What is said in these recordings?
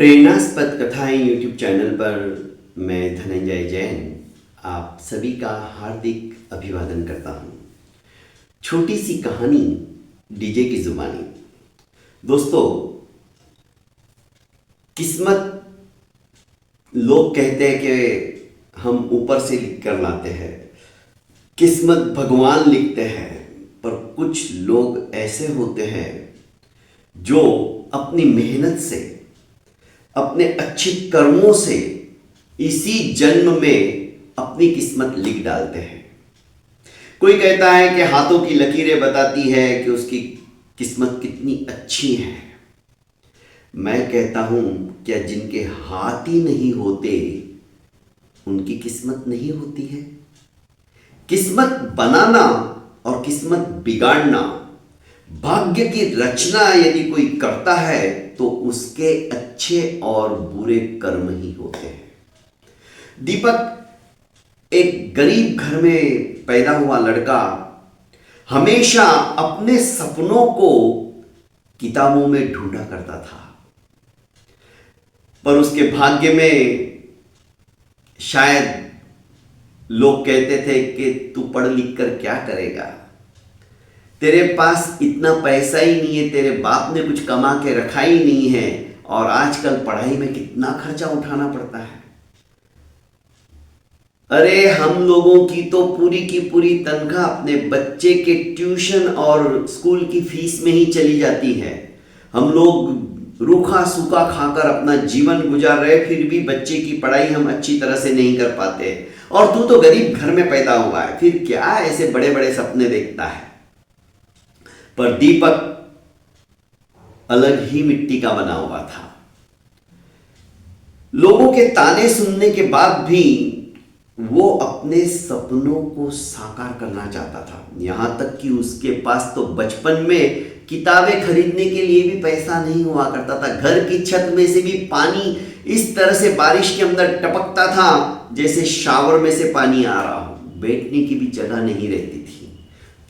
प्रेरणास्पद कथाएं YouTube channel पर मैं धनंजय जैन आप सभी का हार्दिक अभिवादन करता हूं। छोटी सी कहानी डीजे की जुबानी। दोस्तों, किस्मत लोग कहते हैं कि हम ऊपर से लिख कर लाते हैं, किस्मत भगवान लिखते हैं, पर कुछ लोग ऐसे होते हैं जो अपनी मेहनत से, अपने अच्छे कर्मों से इसी जन्म में अपनी किस्मत लिख डालते हैं। कोई कहता है कि हाथों की लकीरें बताती है कि उसकी किस्मत कितनी अच्छी है। मैं कहता हूं, क्या जिनके हाथ ही नहीं होते उनकी किस्मत नहीं होती है? किस्मत बनाना और किस्मत बिगाड़ना, भाग्य की रचना यदि कोई करता है तो उसके अच्छे और बुरे कर्म ही होते हैं। दीपक एक गरीब घर में पैदा हुआ लड़का हमेशा अपने सपनों को किताबों में ढूंढा करता था, पर उसके भाग्य में शायद लोग कहते थे कि तू पढ़ लिख कर क्या करेगा, तेरे पास इतना पैसा ही नहीं है, तेरे बाप ने कुछ कमा के रखा ही नहीं है, और आजकल पढ़ाई में कितना खर्चा उठाना पड़ता है। अरे हम लोगों की तो पूरी की पूरी तनख्वाह अपने बच्चे के ट्यूशन और स्कूल की फीस में ही चली जाती है। हम लोग रूखा सूखा खाकर अपना जीवन गुजार रहे, फिर भी बच्चे की पढ़ाई हम अच्छी तरह से नहीं कर पाते, और तू तो गरीब घर में पैदा हुआ है, फिर क्या ऐसे बड़े बड़े सपने देखता है। पर दीपक अलग ही मिट्टी का बना हुआ था। लोगों के ताने सुनने के बाद भी वो अपने सपनों को साकार करना चाहता था। यहां तक कि उसके पास तो बचपन में किताबें खरीदने के लिए भी पैसा नहीं हुआ करता था। घर की छत में से भी पानी इस तरह से बारिश के अंदर टपकता था जैसे शावर में से पानी आ रहा हो। बैठने की भी जगह नहीं रहती थी,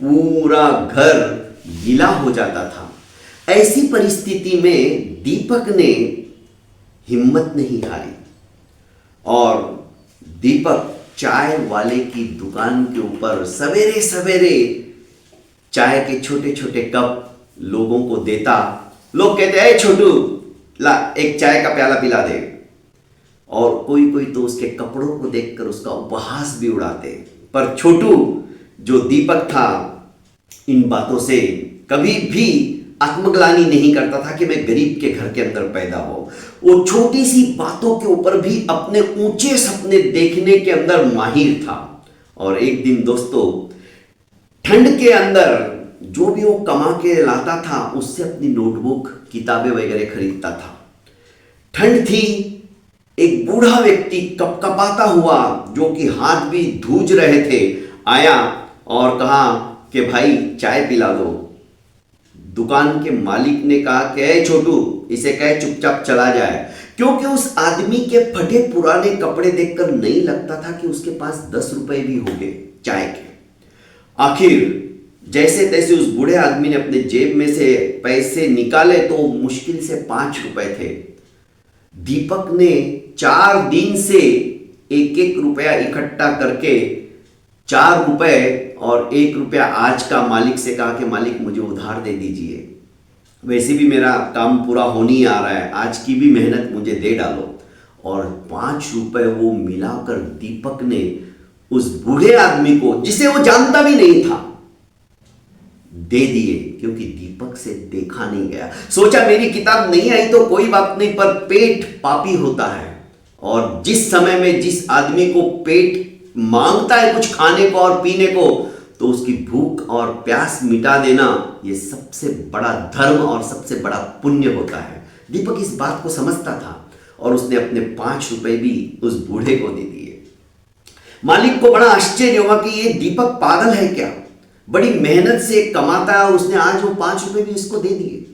पूरा घर गीला हो जाता था। ऐसी परिस्थिति में दीपक ने हिम्मत नहीं हारी और दीपक चाय वाले की दुकान के ऊपर सवेरे सवेरे चाय के छोटे छोटे कप लोगों को देता। लोग कहते, अरे छोटू ला एक चाय का प्याला पिला दे, और कोई कोई तो उसके कपड़ों को देखकर उसका उपहास भी उड़ाते। पर छोटू जो दीपक था इन बातों से कभी भी आत्मग्लानि नहीं करता था कि मैं गरीब के घर के अंदर पैदा हो। वो छोटी सी बातों के ऊपर भी अपने ऊंचे सपने देखने के अंदर माहिर था। और एक दिन दोस्तों, ठंड के अंदर जो भी वो कमा के लाता था उससे अपनी नोटबुक किताबें वगैरह खरीदता था। ठंड थी, एक बूढ़ा व्यक्ति कपकपाता हुआ जो कि हाथ भी धूज रहे थे आया और कहा कि भाई चाय पिला दो। दुकान के मालिक ने कहा कि छोटू इसे कहे चुपचाप चला जाए, क्योंकि उस आदमी के फटे पुराने कपड़े देखकर नहीं लगता था कि उसके पास 10 रुपए भी होंगे चाय के। आखिर जैसे तैसे उस बूढ़े आदमी ने अपने जेब में से पैसे निकाले तो मुश्किल से 5 रुपए थे। दीपक ने 4 दिन से एक एक रुपया इकट्ठा करके 4 रुपए और 1 रुपया आज का मालिक से कहा कि मालिक मुझे उधार दे दीजिए, वैसे भी मेरा काम पूरा होने ही आ रहा है, आज की भी मेहनत मुझे दे डालो। और 5 रुपए वो मिलाकर दीपक ने उस बूढ़े आदमी को, जिसे वो जानता भी नहीं था, दे दिए, क्योंकि दीपक से देखा नहीं गया। सोचा मेरी किताब नहीं आई तो कोई बात नहीं, पर पेट पापी होता है, और जिस समय में जिस आदमी को पेट मांगता है कुछ खाने को और पीने को, तो उसकी भूख और प्यास मिटा देना ये सबसे बड़ा धर्म और सबसे बड़ा पुण्य होता है। दीपक इस बात को समझता था और उसने अपने 5 रुपए भी उस बूढ़े को दे दिए। मालिक को बड़ा आश्चर्य हुआ कि ये दीपक पागल है क्या, बड़ी मेहनत से कमाता है और उसने आज वो 5 रुपए भी इसको दे दिए।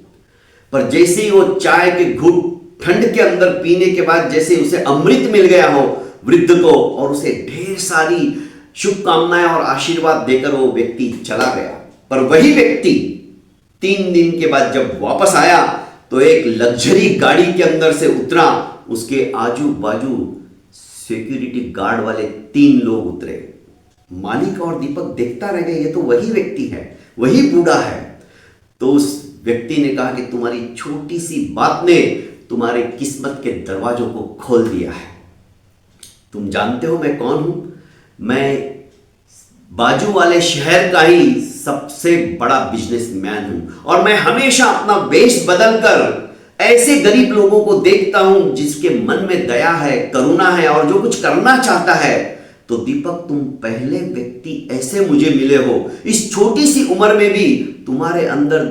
पर जैसे ही वो चाय के घूंट ठंड के अंदर पीने के बाद जैसे उसे अमृत मिल गया हो वृद्ध को, और उसे ढेर सारी शुभकामनाएं और आशीर्वाद देकर वो व्यक्ति चला गया। पर वही व्यक्ति 3 दिन के बाद जब वापस आया तो एक लग्जरी गाड़ी के अंदर से उतरा, उसके आजू बाजू सिक्योरिटी गार्ड वाले 3 लोग उतरे। मालिक और दीपक देखता रह गया, ये तो वही व्यक्ति है, वही बूढ़ा है। तो उस व्यक्ति ने कहा कि तुम्हारी छोटी सी बात ने तुम्हारे किस्मत के दरवाजों को खोल दिया है। तुम जानते हो मैं कौन हूं? मैं बाजू वाले शहर का ही सबसे बड़ा बिजनेसमैन हूं और मैं हमेशा अपना वेश बदलकर ऐसे गरीब लोगों को देखता हूं जिसके मन में दया है, करुणा है और जो कुछ करना चाहता है। तो दीपक, तुम पहले व्यक्ति ऐसे मुझे मिले हो। इस छोटी सी उम्र में भी तुम्हारे अंदर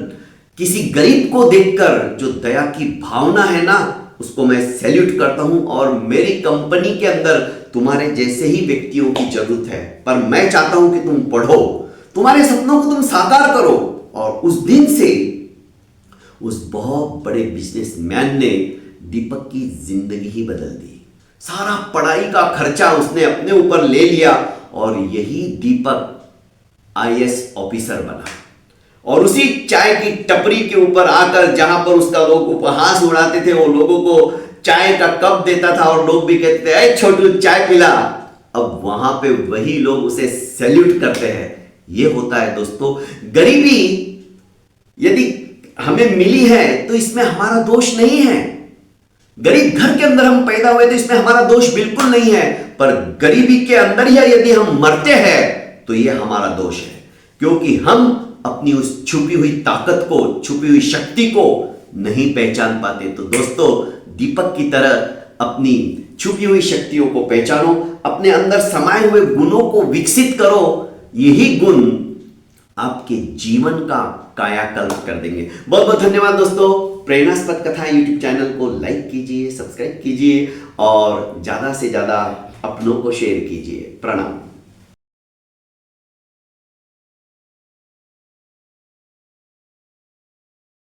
किसी गरीब को देखकर जो दया की भावना है ना, उसको मैं सैल्यूट करता हूं और मेरी कंपनी के अंदर तुम्हारे जैसे ही व्यक्तियों की जरूरत है। पर मैं चाहता हूं कि तुम पढ़ो, तुम्हारे सपनों को तुम साकार करो। और उस दिन से उस बहुत बड़े बिजनेसमैन ने दीपक की जिंदगी ही बदल दी। सारा पढ़ाई का खर्चा उसने अपने ऊपर ले लिया और यही दीपक IAS ऑफिसर बना। और उसी चाय की टपरी के ऊपर आकर, जहां पर उसका लोग उपहास उड़ाते थे, वो लोगों को चाय का कप देता था और लोग भी कहते थे, अरे छोटू चाय पिला। अब वहां पे वही लोग उसे सैल्यूट करते हैं। ये होता है दोस्तों, गरीबी यदि हमें मिली है तो इसमें हमारा दोष नहीं है। गरीब घर के अंदर हम पैदा हुए तो इसमें हमारा दोष बिल्कुल नहीं है। पर गरीबी के अंदर ही यदि हम मरते हैं तो यह हमारा दोष है, क्योंकि हम अपनी उस छुपी हुई ताकत को, छुपी हुई शक्ति को नहीं पहचान पाते। तो दोस्तों, दीपक की तरह अपनी छुपी हुई शक्तियों को पहचानो, अपने अंदर समाये हुए गुणों को विकसित करो। यही गुण आपके जीवन का कायाकल्प कर देंगे। बहुत बहुत धन्यवाद दोस्तों। प्रेरणास्पद कथा यूट्यूब चैनल को लाइक कीजिए, सब्सक्राइब कीजिए और ज्यादा से ज्यादा अपनों को शेयर कीजिए। प्रणाम।